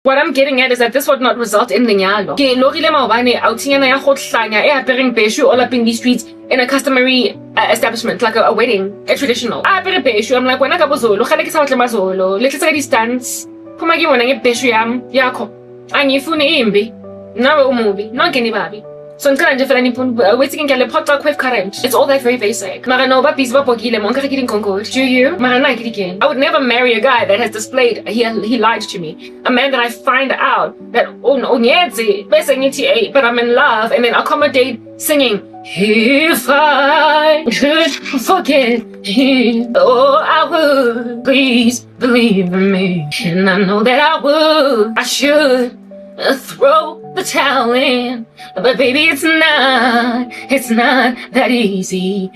What I'm getting at is that this would not result in lenyalo. Ke lorile maobane outingana ya go hlanya e apering beshu all up in these streets in a customary establishment, like a wedding, a traditional. Apere beshu, I'm like, wena ka bozolo, khale ke sa batle mazolo, letlisa ka distance. Phuma ke bona nge beshu yam yakho. Angifuni imbi. Nawe umubi, nonke nibabi. So ngicela nje phela wethi ke lepota quick current. It's all that very basic. Mara no ba busy ba bogile monka ke dinkonkodi. Do you? Mara na ke again. I would never marry a guy that has displayed he lied to me. A man that I find out that bese ngithi but I'm in love, and then accommodate singing if I could forget him, oh I would, please believe in me. And I know that I would, I should throw the towel in, but baby it's not that easy.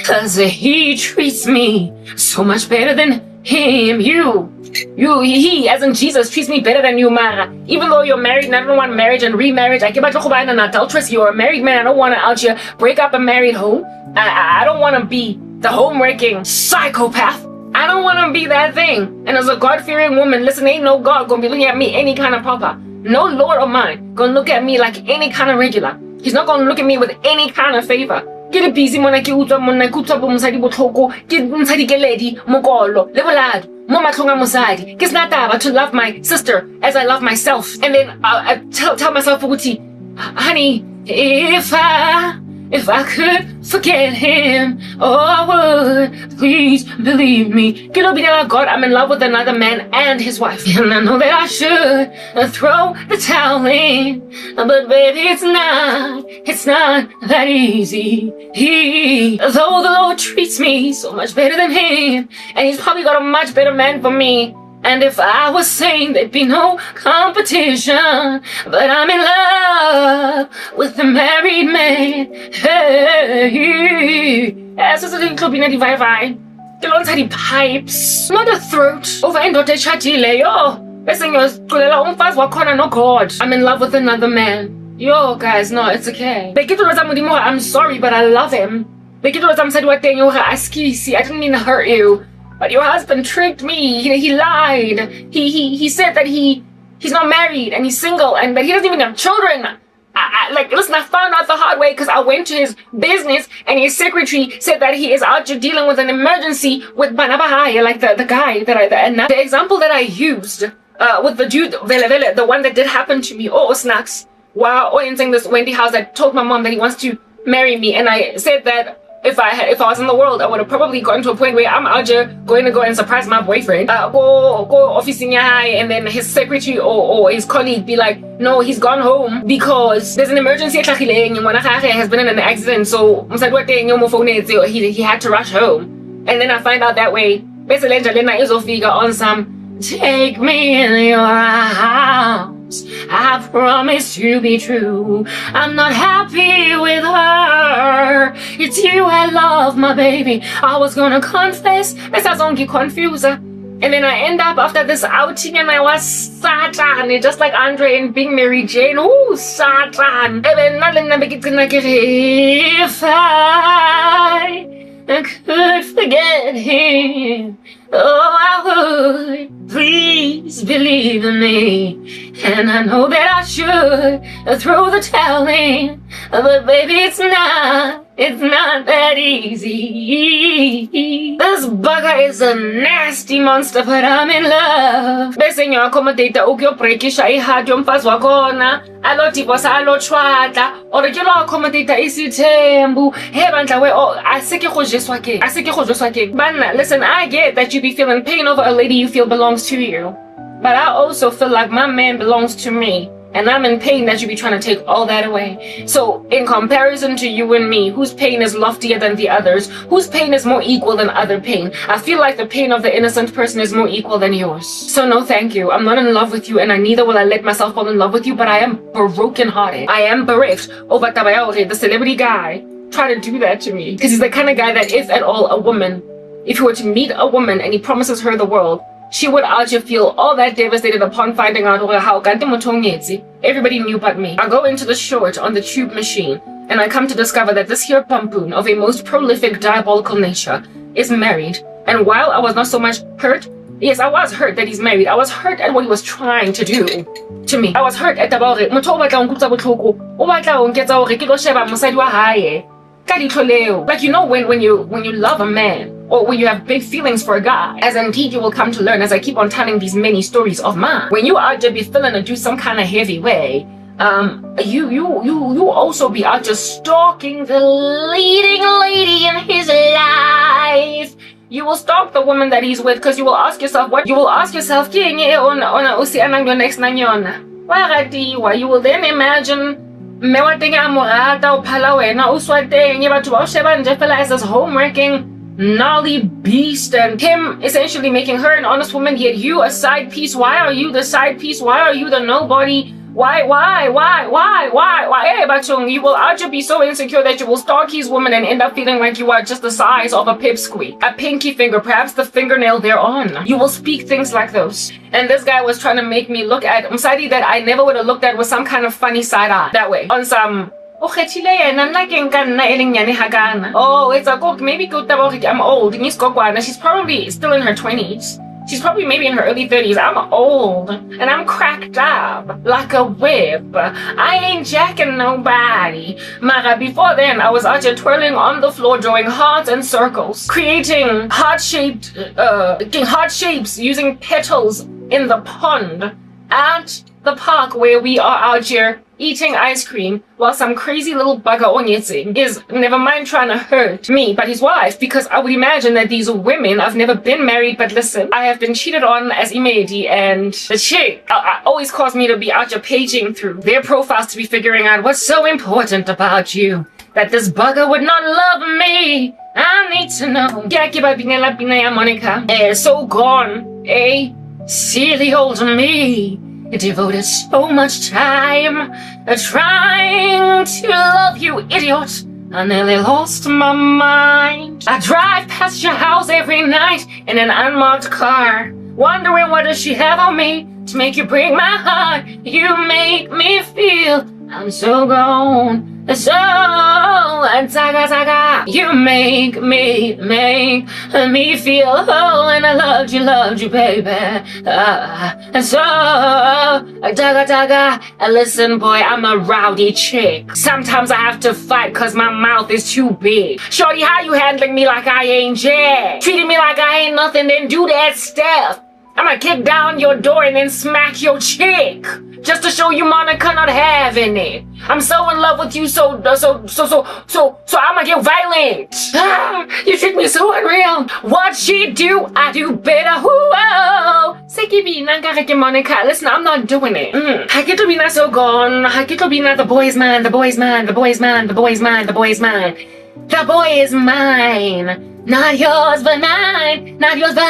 Cause he treats me so much better than him. He as in Jesus treats me better than you, Mara. Even though you're married and I don't want marriage and remarriage, I give an adulteress. You're a married man. I don't want to out here break up a married home. I don't want to be the home-wrecking psychopath. I don't want to be that thing. And as a God-fearing woman, listen, ain't no God gonna be looking at me any kind of proper. No Lord of mine gonna look at me like any kind of regular. He's not gonna look at me with any kind of favor. Get a busy mona ke utswa monna ke utswa bo mosadi botlhoko ke mosadi ke lady mokolo le bolado mo matlhong a mosadi ke sna taba to love my sister as I love myself. And then I tell myself ukuthi, honey, if I could forget him, oh I would, please believe me. God, I'm in love with another man and his wife, and I know that I should throw the towel in, but baby it's not that easy. Though the Lord treats me so much better than him, and he's probably got a much better man for me. And if I was saying there'd be no competition, but I'm in love with a married man. Hey, as is a club in the Wi-Fi. The ones had the pipes, not a throat. Over and got a chatile, yo. No God. I'm in love with another man. Yo, guys, no, it's okay. I'm sorry, but I love him. I didn't mean to hurt you. But your husband tricked me. He lied. He said that he's not married and he's single and that he doesn't even have children. Listen, I found out the hard way because I went to his business and his secretary said that he is out here dealing with an emergency with Banabahaya, like the guy that the example that I used with the dude, the one that did happen to me. Oh, snacks. Wow, in saying this Wendy House that told my mom that he wants to marry me, and I said that if I was in the world, I would have probably gotten to a point where I'm out here going to go and surprise my boyfriend. Go office and then his secretary or his colleague be like, no, he's gone home because there's an emergency. Has been in an accident, so he had to rush home. And then I find out that way. Basically, on some take me in your house. I promise to be true. I'm not happy with her. It's you I love, my baby. I was gonna confess. This has only confused her. And then I end up after this outing and I was Satan, just like Andre and Big Mary Jane. Ooh, Satan. And then if I could forget him, oh I would, please believe in me. And I know that I should throw the towel in, but baby it's not that easy. This bugger is a nasty monster, but I'm in love. Bese nyo accommodate ukuyobreakisha ihadi yomfazi wakhona, alodivosa alochwada, or ke lo accommodate isithembu. Hey bandla we, aseke gojeswa ke. Bana, listen, I get that you be feeling pain over a lady you feel belongs to you, but I also feel like my man belongs to me. And I'm in pain that you be trying to take all that away. So in comparison to you and me, whose pain is loftier than the others, whose pain is more equal than other pain, I feel like the pain of the innocent person is more equal than yours. So no thank you. I'm not in love with you, and neither will I let myself fall in love with you, but I am broken-hearted. I am bereft over Tabayaore, the celebrity guy, trying to do that to me. Because he's the kind of guy that if at all a woman, if he were to meet a woman and he promises her the world, she would out here feel all that devastated upon finding out how everybody knew but me. I go into the short on the tube machine, and I come to discover that this here pampoon of a most prolific diabolical nature is married. And while I was not so much hurt, Yes, I was hurt that he's married. I was hurt at what he was trying to do to me. I was hurt at the bore. Like, you know, when you love a man, or when you have big feelings for a guy, as indeed you will come to learn as I keep on telling these many stories of mine, when you are to be feeling to do some kind of heavy way, you also be out just stalking the leading lady in his life. You will stalk the woman that he's with, because you will ask yourself you will then imagine as this home-wrecking gnarly beast, and him essentially making her an honest woman, yet you a side piece. Why are you the side piece? Why are you the nobody? Why? Hey, Bachung, you will actually be so insecure that you will stalk his woman and end up feeling like you are just the size of a pipsqueak, a pinky finger, perhaps the fingernail thereon. You will speak things like those. And this guy was trying to make me look at Msadi that I never would have looked at with some kind of funny side eye. That way. On some, oh, it's a cook. Maybe I'm old. She's probably still in her 20s. She's probably maybe in her early 30s. I'm old and I'm cracked up like a whip. I ain't jacking nobody. Mara, before then, I was out here twirling on the floor, drawing hearts and circles, creating heart shapes using petals in the pond at the park where we are out here eating ice cream while some crazy little bugger Onyetse is never mind trying to hurt me but his wife, because I would imagine that these women, I've never been married, but listen, I have been cheated on as Imedi, and the chick always caused me to be out here paging through their profiles to be figuring out what's so important about you that this bugger would not love me. I need to know. Monica so gone, silly old me. Devoted so much time trying to love you, idiot. I nearly lost my mind. I drive past your house every night in an unmarked car, wondering what does she have on me to make you break my heart. You make me feel I'm so gone, so zaga. You make me feel whole, and I loved you, baby. And so daga. Listen, boy, I'm a rowdy chick. Sometimes I have to fight cause my mouth is too big. Shorty, how you handling me like I ain't jack? Treating me like I ain't nothing, then do that stuff. I'ma kick down your door and then smack your chick, just to show you Monica not having it. I'm so in love with you, so I'ma get violent. You treat me so unreal. What she do, I do better. Whoa. Monica, listen, I'm not doing it. Hakitobina so gone. Hakitobina, the boy is mine. The boy is mine. The boy is mine. The boy is mine. The boy is mine. The boy is mine. Not yours, but mine. Not yours, but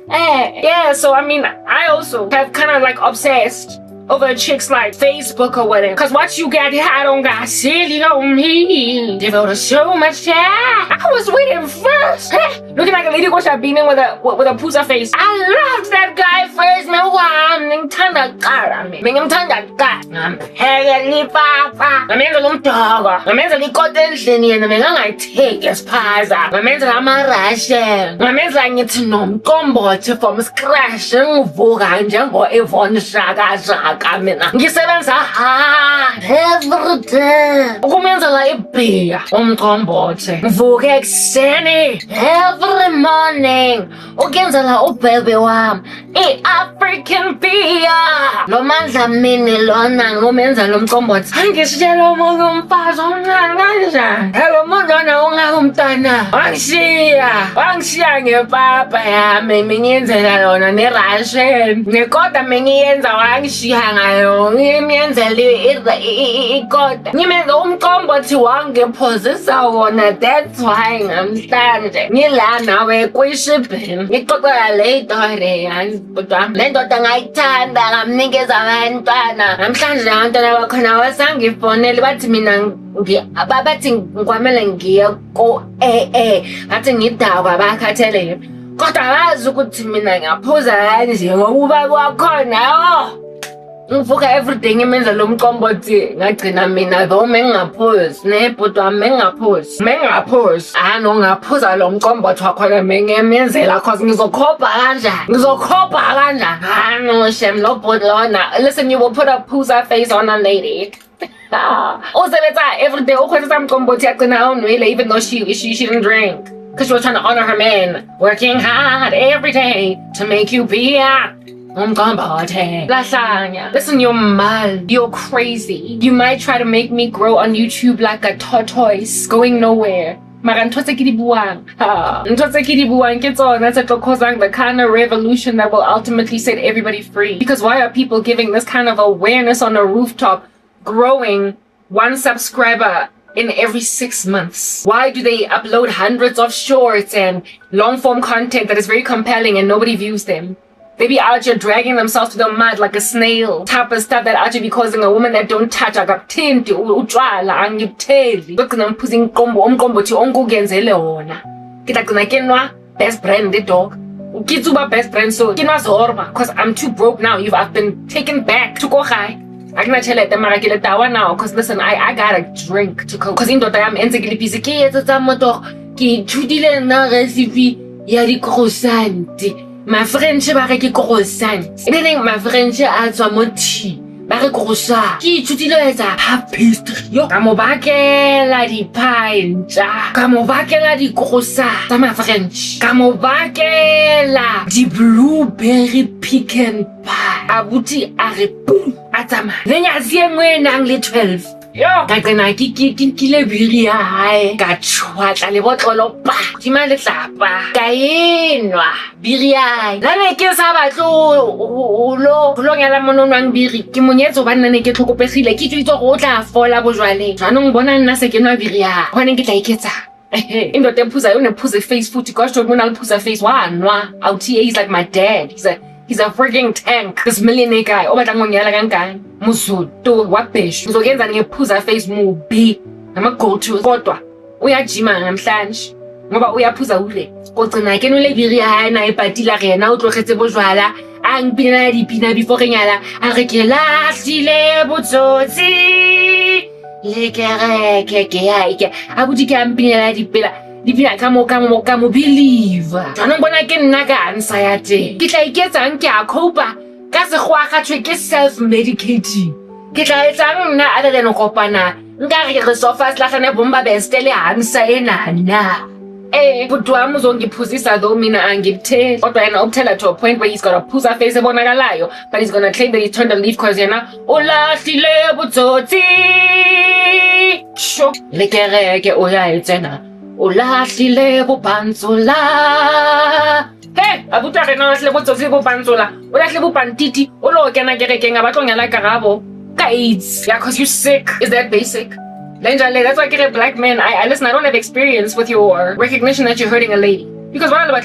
yeah, so I mean, I also have kind of like obsessed over chicks like Facebook or whatever. Cause what you got here, I don't got silly on me. Devoted so much time. I was waiting first. Looking like a lady who I've been in with a pooza face. I loved that guy first. Man, wow, I'm tanda cara. I'm tanda cara. I'm peggy papa. I'm in the little dog. I'm in the little cotton shinny, and I'm like take his paza. I'm in the Russian. I'm in the need to know combo to from scratch and vogan or Yvonne Shaga. Ngisebenza hard every day ukumenza la ibhiya umqombothi, ngivuka ekuseni every morning ukenzela ubhebe wami i-African beer. Lo mandla mini lona ngomenza lo mqombothi angishiyela umuntu umfazi omncane kanjani. Lo mntwana ungumntwana wangishiya ngepapa yami ngiyenzela lona ne-Russian nekoda mengiyenza wangishiya ngayo ngimyenzela ikoda ngimenza umqombothi wangiphozisa wona. That's why namhlanje ngila nawe kwishibhini ngixoxela le story kodwa le ndoda ngayithanda ngamnikeza abantwana. Namhlanje abantwana bakhona basangifonele bathi mina bathi ngikwamele ngiye ko bathi ngidakwa bakhathelele, kodwa bazi ukuthi mina ngiyaphuza kanje ngokuba kwakhona ngivuka everyday ngimenza lo mqombothi ngagcina mina though mengingaphuzi nebhodwa mengingaphuzi ngaphuza lo mqombothi wakhona mengemenzela cause ngizokhopha kanjani no shem lo bhodlona. Listen, you will put a pooza face on a lady. Usebenza everyday ukhweza mqombothi yagcina awunwele even though she didn't drink because she was trying to honor her man working hard every day to make you be Listen, you're mad. You're crazy. You might try to make me grow on YouTube like a tortoise going nowhere. Mara ntotse ke di buang ke tsona tse tlo causang the kind of revolution that will ultimately set everybody free. Because why are people giving this kind of awareness on a rooftop, growing one subscriber in every 6 months? Why do they upload hundreds of shorts and long form content that is very compelling and nobody views them? They be out here dragging themselves to the mud like a snail. Type of stuff that actually be causing a woman that don't touch akabuthenti utshwala angikutheli. Begcina ngiphuza umqombothi ongukenzele wona. Kitagcina kenwa best friend the dog. Ukitsuba best friend so kinwa zorba cause I'm too broke now. I've been taken back to go high. Akunachelete mara ke letawa now cause listen, I gotta drink to cope. Cause indoda yami entse ke le busy ke etsa tsa motor ke thudile na recipe ya di croissant. My French ba re ke croissant. Ebeleng my French a tswa mo tea. Ba re croissant. Ke ithutile ho etsa half pastry. Yo, ka mo bakela di pie ntsha. Ka mo bakela di croissant tsa my French. Ka mo bakela di blueberry pecan pie. Abuti a re boom a tsama. Le nyatsi e nngwe nang le 12. Yo, ka qena ke biri ya hae ka tshwatla le botlolo pa tima le tlapa ka enwa biri ya la ne ke sa batlo lo nyala mononwang biri ke monyetso ba nna ne ke tlhokopegile ke tsitse go tla fola bojwale jwanong bona nna se ke nwa biri ya hone ke tla iketsa indoda ephuza yone phuza face futhi gosh don't wanna phuza face wanwa out here he's like my dad he's a freaking tank. This millionaire guy. Obatla ngonyala kankani. Musuto wabhesh. Ngizokenza ngephuza face mubi. Nama go to kodwa uyajima namhlanje ngoba uyaphuza ule. Kogcina ke nole biri ha na epatila rena o tlogetse bojwala. Angpina dipina before nyala. A re ke lahlile botsotsi. Le kereke ke ya ike. Abuti ke ampinela dipela. Dipina ka mo believe. Jwanong bona ke nna ka answer ya teng. Ke tla iketsang ke a copa ka segwa ga thwe ke self medicating. Ke tla etsang nna other than kopana nka re sofa slahlane bomba bestele answer enana. But wami uzongiphuzisa though mina angikutheli. Kodwa yena ukuthela to a point where he's got a phuza face ebonakalayo, but he's gonna claim that he turned a leaf cause yena ulahlile butsotsi. Sho le kereke uyaitsena. Ulahlile bobanzola. Hey, abuta re na hlahle botsotsi bobanzola. Ulahlile bopantiti. O lo kena kerekeng a batlo nyala karabo. Ka AIDS. Yeah, cause you're sick. Is that basic? That's why I get a black man. I listen, I don't have experience with your recognition that you're hurting a lady. Because what about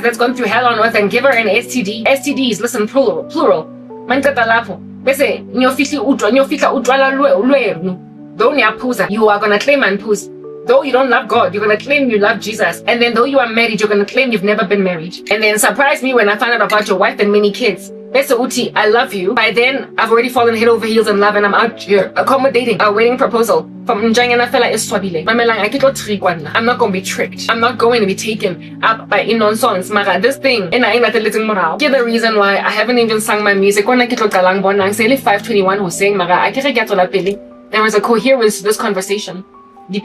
that's gone through hell on earth and give her an STD. STDs, listen, plural. Mankata lapo. Bese, nyofitli utwala lwe. Though niyaphuza, you are gonna claim manphuza. Though you don't love God, you're gonna claim you love Jesus. And then though you are married, you're gonna claim you've never been married. And then surprise me when I find out about your wife and many kids. Bese uti, I love you. By then, I've already fallen head over heels in love and I'm out here accommodating a wedding proposal from Njangana fella is swabile. I'm not gonna be tricked. I'm not going to be taken up by nonsense. Mara, this thing, and I ain't at the little moral. Here's the reason why I haven't even sung my music. When I get galang bonang, say 521 who's saying Mara, I can't get to la pili. There was a coherence to this conversation. A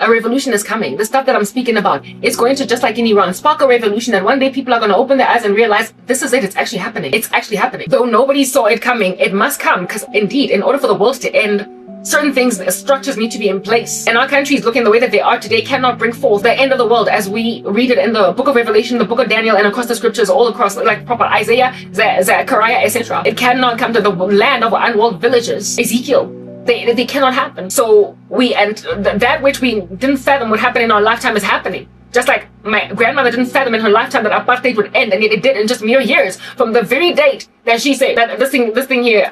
revolution is coming. The stuff that I'm speaking about is going to, just like in Iran, spark a revolution that one day people are going to open their eyes and realize this is it. It's actually happening. It's actually happening. Though nobody saw it coming, it must come because indeed, in order for the world to end, certain things, structures need to be in place. And our countries looking the way that they are today cannot bring forth the end of the world as we read it in the book of Revelation, the book of Daniel, and across the scriptures all across, like proper Isaiah, Zechariah, etc. It cannot come to the land of unwalled villages. Ezekiel. They cannot happen. So that which we didn't fathom would happen in our lifetime is happening. Just like my grandmother didn't fathom in her lifetime that apartheid would end, and yet it did in just mere years from the very date that she said that this thing here,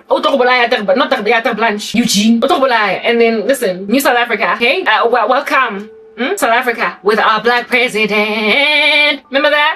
Eugene, and then listen, New South Africa, okay? Welcome, South Africa with our black president. Remember that?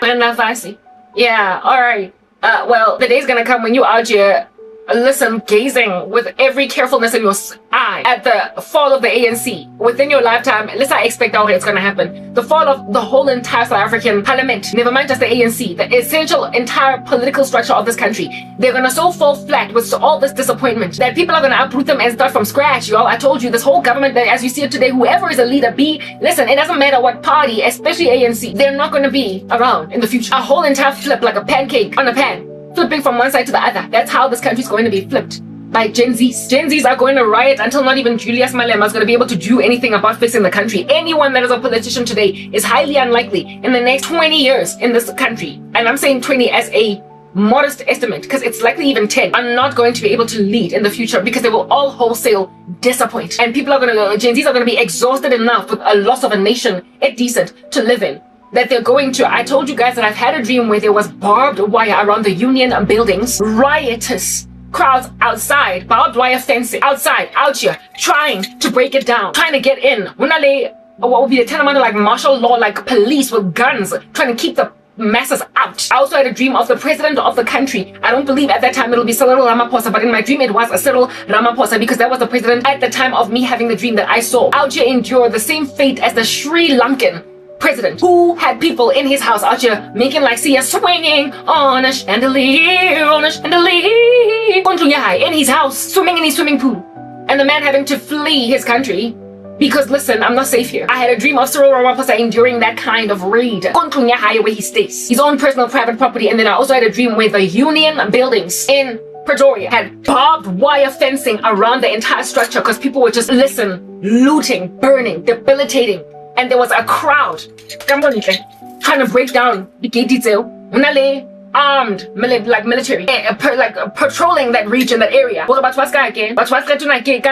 Yeah, alright. Well, the day's gonna come when you out here, listen, gazing with every carefulness in your eye at the fall of the ANC within your lifetime. Let's not expect how it's gonna happen. The fall of the whole entire South African parliament, never mind just the ANC, the essential entire political structure of this country. They're gonna so fall flat with all this disappointment that people are gonna uproot them and start from scratch, y'all. I told you, this whole government, that as you see it today, whoever is a leader, listen, it doesn't matter what party, especially ANC, they're not gonna be around in the future. A whole entire flip like a pancake on a pan. Flipping from one side to the other. That's how this country is going to be flipped by Gen Zs. Gen Zs are going to riot until not even Julius Malema is going to be able to do anything about fixing the country. Anyone that is a politician today is highly unlikely in the next 20 years in this country, and I'm saying 20 as a modest estimate because it's likely even 10, are not going to be able to lead in the future because they will all wholesale disappoint. And people are going to, Gen Zs are going to be exhausted enough with a loss of a nation, a decent to live in, that they're going to, I told you guys that I've had a dream where there was barbed wire around the union buildings, riotous crowds outside, barbed wire fencing, outside, out here, trying to break it down, trying to get in. What would be the tantamount of like martial law, like police with guns, trying to keep the masses out. I also had a dream of the president of the country. I don't believe at that time it'll be Cyril Ramaphosa, but in my dream it was a Cyril Ramaphosa because that was the president at the time of me having the dream that I saw out here endure the same fate as the Sri Lankan president who had people in his house out here making like see us swinging on a chandelier, in his house, swimming in his swimming pool, and the man having to flee his country because listen, I'm not safe here. I had a dream of Cyril Ramaphosa enduring that kind of raid where he stays, his own personal private property. And then I also had a dream where the union buildings in Pretoria had barbed wire fencing around the entire structure because people were just looting, burning, debilitating. And there was a crowd trying to break down the gate detail. Armed, like military, patrolling that region, that area.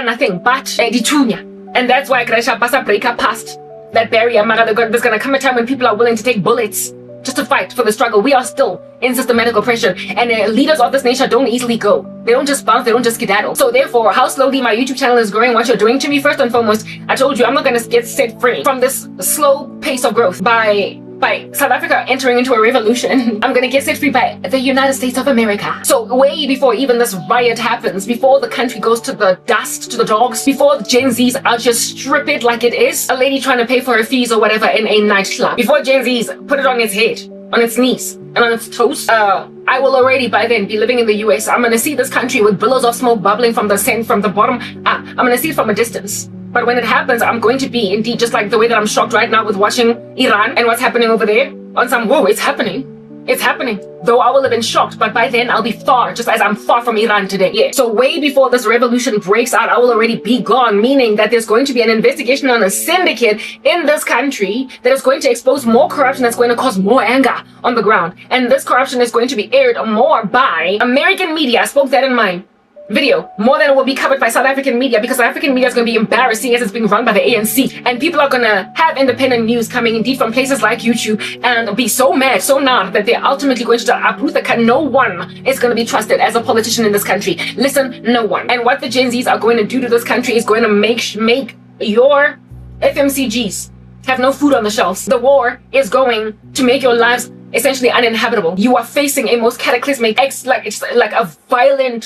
Nothing but and that's why Gresha Basa break up past that barrier. There's gonna come a time when people are willing to take bullets just to fight for the struggle. We are still in systematic oppression, and leaders of this nation don't easily go. They don't just bounce, they don't just skedaddle. So therefore, how slowly my YouTube channel is growing, what you're doing to me, first and foremost, I told you I'm not gonna get set free from this slow pace of growth by South Africa entering into a revolution. I'm gonna get set free by the United States of America. So way before even this riot happens, before the country goes to the dust, to the dogs, before the Gen Zs out just strip it like it is a lady trying to pay for her fees or whatever in a nightclub, before Gen Zs put it on its head, on its knees, and on its toes, I will already by then be living in the US. I'm gonna see this country with billows of smoke bubbling from the bottom. I'm gonna see it from a distance. But when it happens, I'm going to be indeed just like the way that I'm shocked right now with watching Iran and what's happening over there. On some, whoa, it's happening. It's happening. Though I will have been shocked, but by then I'll be far, just as I'm far from Iran today. Yeah. So way before this revolution breaks out, I will already be gone, meaning that there's going to be an investigation on a syndicate in this country that is going to expose more corruption, that's going to cause more anger on the ground. And this corruption is going to be aired more by American media. I spoke that in my video, more than it will be covered by South African media, because South African media is going to be embarrassing as it's being run by the ANC, and people are going to have independent news coming indeed from places like YouTube and be so mad, so not that they're ultimately going to uproot the country. No one is going to be trusted as a politician in this country. Listen, no one. And what the Gen Zs are going to do to this country is going to make your FMCGs have no food on the shelves. The war is going to make your lives essentially uninhabitable. You are facing a most cataclysmic, it's like a violent,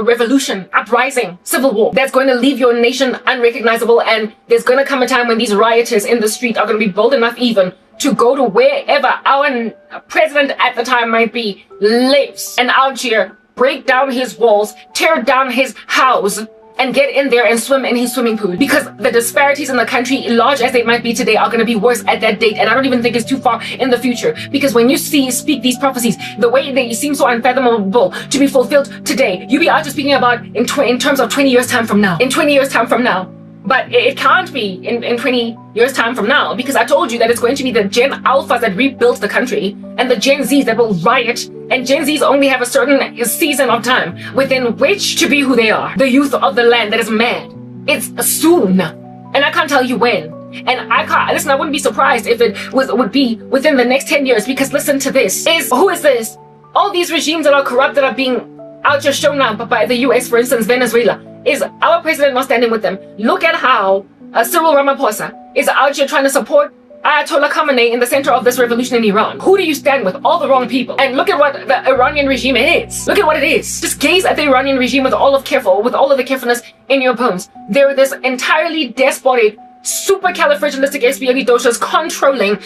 revolution, uprising, civil war that's going to leave your nation unrecognizable. And there's going to come a time when these rioters in the street are going to be bold enough even to go to wherever our president at the time might be lives, and out here break down his walls, tear down his house, and get in there and swim in his swimming pool. Because the disparities in the country, large as they might be today, are going to be worse at that date. And I don't even think it's too far in the future. Because when you speak these prophecies, the way they seem so unfathomable to be fulfilled today, you be out just speaking about in terms of 20 years time from now. In 20 years time from now. But it can't be in 20 years time from now, because I told you that it's going to be the Gen Alphas that rebuilt the country and the Gen Zs that will riot. And Gen Zs only have a certain season of time within which to be who they are. The youth of the land that is mad. It's soon. And I can't tell you when. And I wouldn't be surprised if it would be within the next 10 years, because listen to this. Who is this? All these regimes that are corrupt, that are being out just shown up by the US, for instance, Venezuela. Is our president not standing with them? Look at how Cyril Ramaphosa is out here trying to support Ayatollah Khamenei in the center of this revolution in Iran. Who do you stand with? All the wrong people. And look at what the Iranian regime is. Look at what it is. Just gaze at the Iranian regime with all of the carefulness in your bones. They're this entirely despotic, supercalifragilisticexpialidocious, controlling,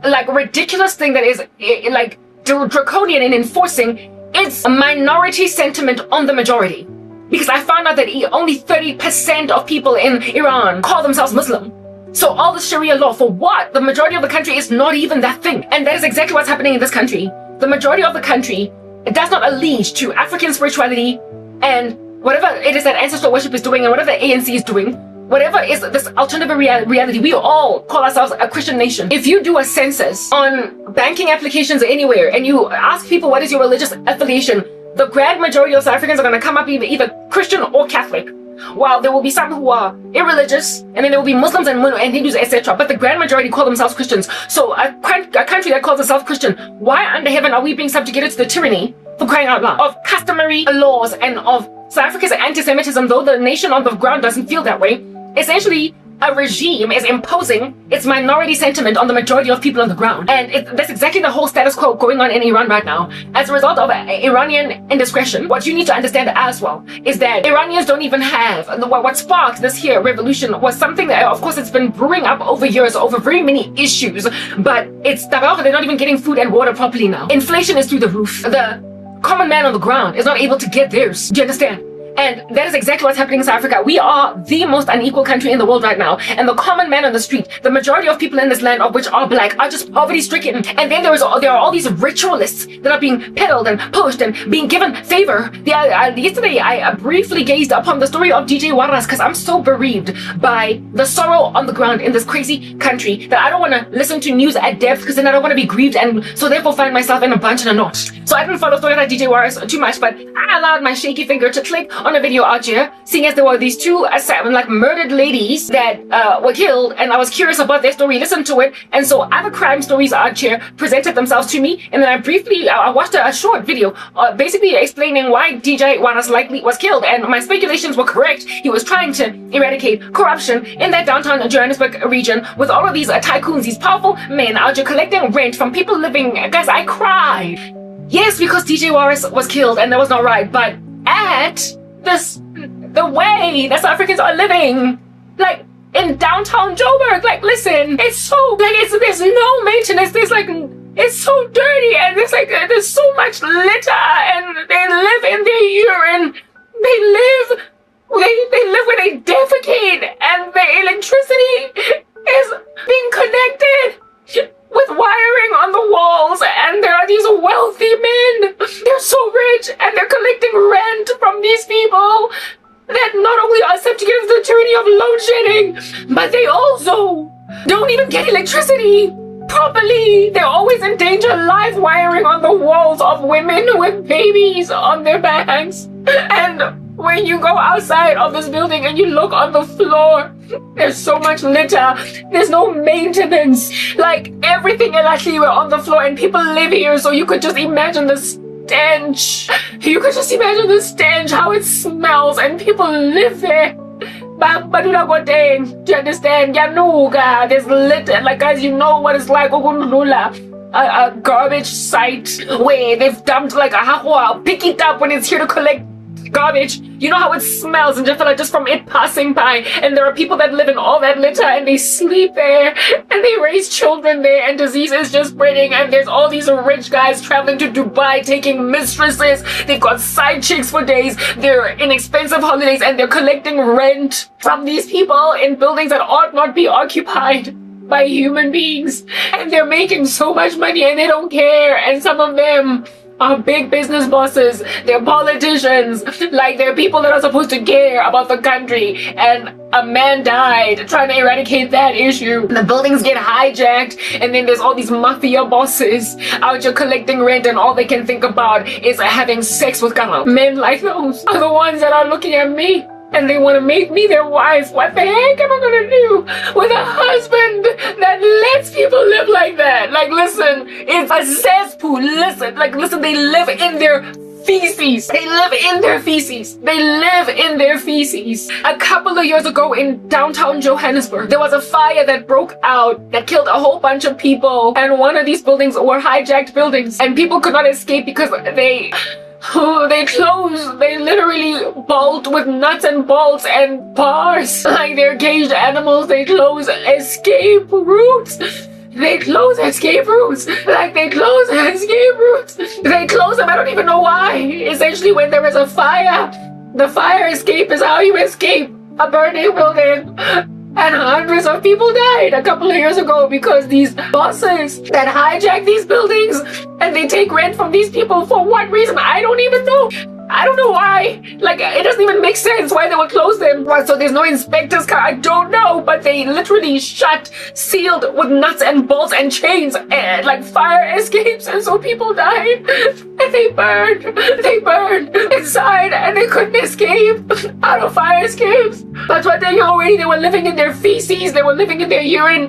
like, ridiculous thing that is like draconian in enforcing its minority sentiment on the majority. Because I found out that only 30% of people in Iran call themselves Muslim. So all the Sharia law, for what? The majority of the country is not even that thing. And that is exactly what's happening in this country. The majority of the country does not allege to African spirituality and whatever it is that ancestral worship is doing and whatever the ANC is doing, whatever is this alternative reality. We all call ourselves a Christian nation. If you do a census on banking applications anywhere and you ask people what is your religious affiliation, the grand majority of South Africans are going to come up either Christian or Catholic. While there will be some who are irreligious, and then there will be Muslims and Hindus, etc. But the grand majority call themselves Christians. So a country that calls itself Christian, why under heaven are we being subjugated to the tyranny, for crying out loud, of customary laws and of South Africa's anti-Semitism, though the nation on the ground doesn't feel that way? Essentially, a regime is imposing its minority sentiment on the majority of people on the ground. And that's exactly the whole status quo going on in Iran right now. As a result of Iranian indiscretion, what you need to understand as well is that Iranians don't even have, what sparked this here revolution was something that, of course, it's been brewing up over years, over very many issues, but it's d'abord, they're not even getting food and water properly now. Inflation is through the roof. The common man on the ground is not able to get theirs. Do you understand? And that is exactly what's happening in South Africa. We are the most unequal country in the world right now. And the common man on the street, the majority of people in this land, of which are black, are just poverty-stricken. And then there are all these ritualists that are being peddled and pushed and being given favor. Yesterday, I briefly gazed upon the story of DJ Waras because I'm so bereaved by the sorrow on the ground in this crazy country that I don't want to listen to news at depth because then I don't want to be grieved and so therefore find myself in a bunch and a knot. So I didn't follow story like DJ Waras too much, but I allowed my shaky finger to click on a video out here, seeing as there were these two like murdered ladies that were killed, and I was curious about their story, listened to it, and so other crime stories out here presented themselves to me, and then I watched a short video basically explaining why DJ Waras likely was killed, and my speculations were correct. He was trying to eradicate corruption in that downtown Johannesburg region with all of these tycoons, these powerful men out here collecting rent from people living. Guys, I cried. Yes, because DJ Waras was killed, and that was not right, but at the way that South Africans are living, like in downtown Joburg, like listen, it's so like there's no maintenance. It's so dirty, and there's so much litter, and they live in their urine. They live where they defecate, and the electricity is being connected with wiring on the walls, and there are these wealthy men. They're so rich, and they're collecting rent from these people that not only are subjugated to the tyranny of load shedding, but they also don't even get electricity properly. They're always in danger, live wiring on the walls of women with babies on their backs. And when you go outside of this building and you look on the floor, there's so much litter. There's no maintenance. Like everything we're on the floor, and people live here, so you could just imagine the stench. You could just imagine the stench, how it smells, and people live there. But do you understand? Yanuga, there's litter. Like guys, you know what it's like. A garbage site where they've dumped like a hahua, pick it up when it's here to collect garbage. You know how it smells, and just from it passing by. And there are people that live in all that litter, and they sleep there, and they raise children there, and disease is just spreading. And there's all these rich guys traveling to Dubai, taking mistresses. They've got side chicks for days. They're in expensive holidays, and they're collecting rent from these people in buildings that ought not be occupied by human beings. And they're making so much money, and they don't care. And some of them are big business bosses. They're politicians. Like, they're people that are supposed to care about the country. And a man died trying to eradicate that issue. The buildings get hijacked, and then there's all these mafia bosses out here collecting rent, and all they can think about is having sex with men like those are the ones that are looking at me, and they want to make me their wife. What the heck am I gonna do with a husband that lets people live like that? Like, listen, it's a cesspool. Listen, they live in their feces. They live in their feces. They live in their feces. A couple of years ago in downtown Johannesburg, there was a fire that broke out that killed a whole bunch of people. And one of these buildings were hijacked buildings. And people could not escape because they close. They literally bolt with nuts and bolts and bars. Like they're caged animals. They close escape routes. They close escape routes. Like they close escape routes. They close them. I don't even know why. Essentially, when there is a fire, the fire escape is how you escape a burning building. And hundreds of people died a couple of years ago because these bosses that hijack these buildings and they take rent from these people for what reason? I don't even know. I don't know why. Like, it doesn't even make sense why they would close them. So there's no inspector's car. I don't know. But they literally shut, sealed with nuts and bolts and chains and like fire escapes. And so people died. And they burned. They burned inside and they couldn't escape out of fire escapes. But what they already, they were living in their feces. They were living in their urine.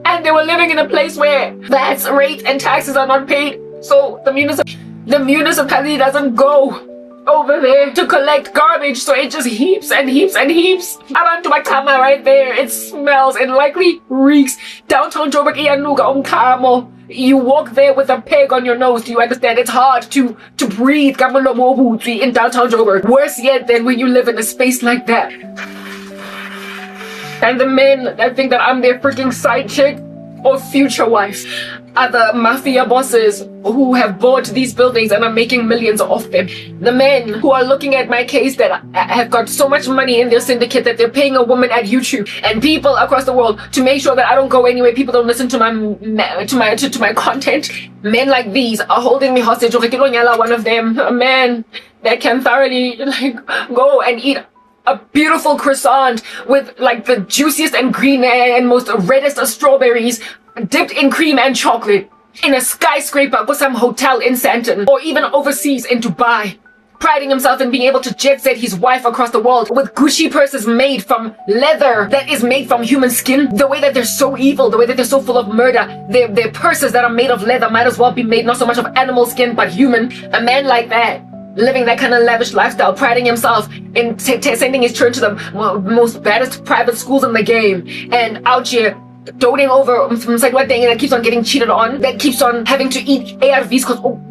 And they were living in a place where VATs, rates, and taxes are not paid. So the municipality doesn't go over there to collect garbage, so it just heaps and heaps and heaps. Abantu bakama right there. It smells. It likely reeks. Downtown Joburg iyanuka umkhamo. You walk there with a peg on your nose. Do you understand? It's hard to breathe in downtown Joburg. Worse yet than when you live in a space like that. And the men that think that I'm their freaking side chick or future wife are the mafia bosses who have bought these buildings and are making millions off them. The men who are looking at my case that have got so much money in their syndicate that they're paying a woman at YouTube and people across the world to make sure that I don't go anywhere, people don't listen to my content. Men like these are holding me hostage. One of them, a man that can thoroughly go and eat a beautiful croissant with like the juiciest and green and most reddest of strawberries dipped in cream and chocolate in a skyscraper with some hotel in Sandton or even overseas in Dubai, priding himself in being able to jet set his wife across the world with Gucci purses made from leather that is made from human skin. The way that they're so evil, the way that they're so full of murder, their purses that are made of leather might as well be made not so much of animal skin but human. A man like that, living that kind of lavish lifestyle, priding himself in sending his children to the most baddest private schools in the game, and out here doting over like what thing that keeps on getting cheated on, that keeps on having to eat ARVs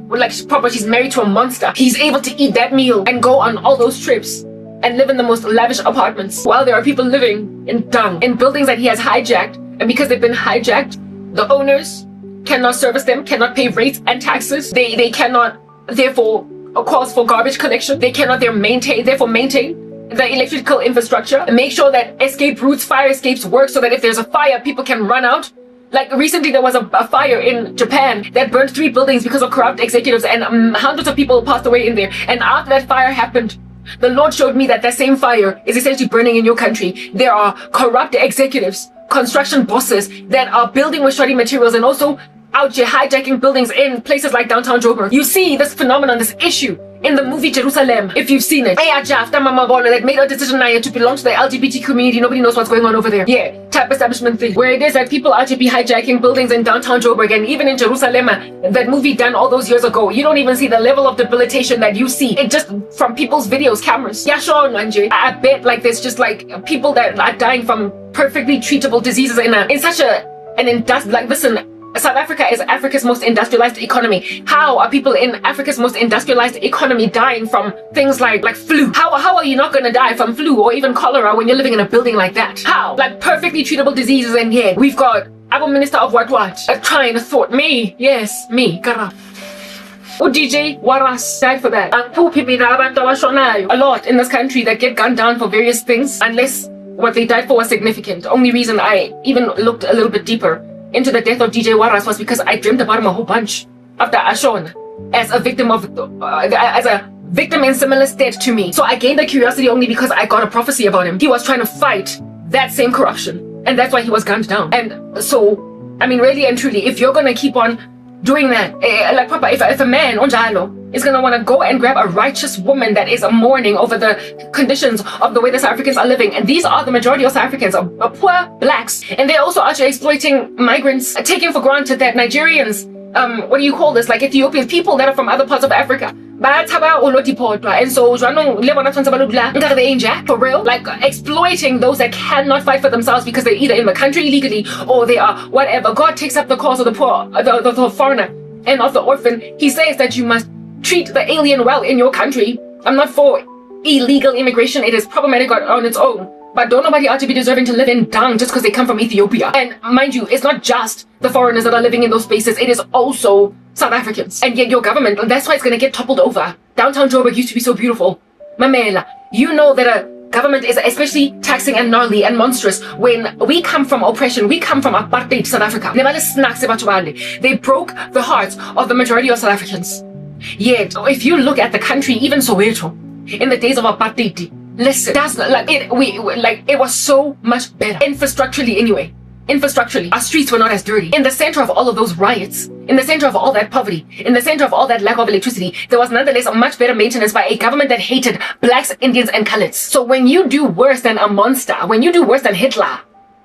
because she's married to a monster. He's able to eat that meal and go on all those trips and live in the most lavish apartments while there are people living in dung in buildings that he has hijacked. And because they've been hijacked, the owners cannot service them, cannot pay rates and taxes. They cannot therefore calls for garbage collection. They cannot maintain the electrical infrastructure, make sure that escape routes, fire escapes work so that if there's a fire, people can run out. Like recently there was a fire in Japan that burned 3 buildings because of corrupt executives and hundreds of people passed away in there. And after that fire happened, the Lord showed me that same fire is essentially burning in your country. There are corrupt executives, construction bosses that are building with shoddy materials and also out here hijacking buildings in places like downtown Joburg. You see this phenomenon, this issue in the movie Jerusalem, if you've seen it. That made a decision to belong to the LGBT community. Nobody knows what's going on over there. Yeah, type establishment thing. Where it is that people are to be hijacking buildings in downtown Joburg and even in Jerusalem, that movie done all those years ago. You don't even see the level of debilitation that you see. It just from people's videos, cameras. Yeah, sure, Nanje. I bet like there's just like people that are dying from perfectly treatable diseases in such an industrial, like listen, South Africa is Africa's most industrialized economy. How are people in Africa's most industrialized economy dying from things like flu? How are you not gonna die from flu or even cholera when you're living in a building like that? How? Like perfectly treatable diseases, and here we've got our minister of what? A trying to thought. Me, yes, me, Kara. DJ Waras died for that. A lot in this country that get gunned down for various things, unless what they died for was significant. The only reason I even looked a little bit deeper into the death of DJ Waras was because I dreamed about him a whole bunch after Ashon as a victim in similar state to me. So I gained the curiosity only because I got a prophecy about him. He was trying to fight that same corruption, and that's why he was gunned down. And so, I mean, really and truly, if you're gonna keep on doing that, like Papa, if a man Onjalo is gonna want to go and grab a righteous woman that is mourning over the conditions of the way the South Africans are living, and these are the majority of South Africans, are poor blacks, and they're also actually exploiting migrants, taking for granted that Nigerians, what do you call this, like Ethiopians, people that are from other parts of Africa, ba tshaba o lo deportwa, and so jwanong le bona tshwantse ba lo dula nkare they ain't jack, for real, like exploiting those that cannot fight for themselves because they're either in the country illegally or they are whatever. God takes up the cause of the poor, the foreigner and of the orphan. He says that you must treat the alien well in your country. I'm not for illegal immigration. It is problematic on its own. But don't nobody ought to be deserving to live in dung just because they come from Ethiopia. And mind you, it's not just the foreigners that are living in those spaces. It is also South Africans. And yet your government, that's why it's going to get toppled over. Downtown Joburg used to be so beautiful. Mamela, you know that a government is especially taxing and gnarly and monstrous when we come from oppression. We come from apartheid South Africa. They broke the hearts of the majority of South Africans. Yet, if you look at the country, even Soweto, in the days of apartheid, listen, that's like it was so much better. Infrastructurally anyway. Infrastructurally, our streets were not as dirty. In the center of all of those riots, in the center of all that poverty, in the center of all that lack of electricity, there was nonetheless a much better maintenance by a government that hated blacks, Indians, and coloreds. So when you do worse than a monster, when you do worse than Hitler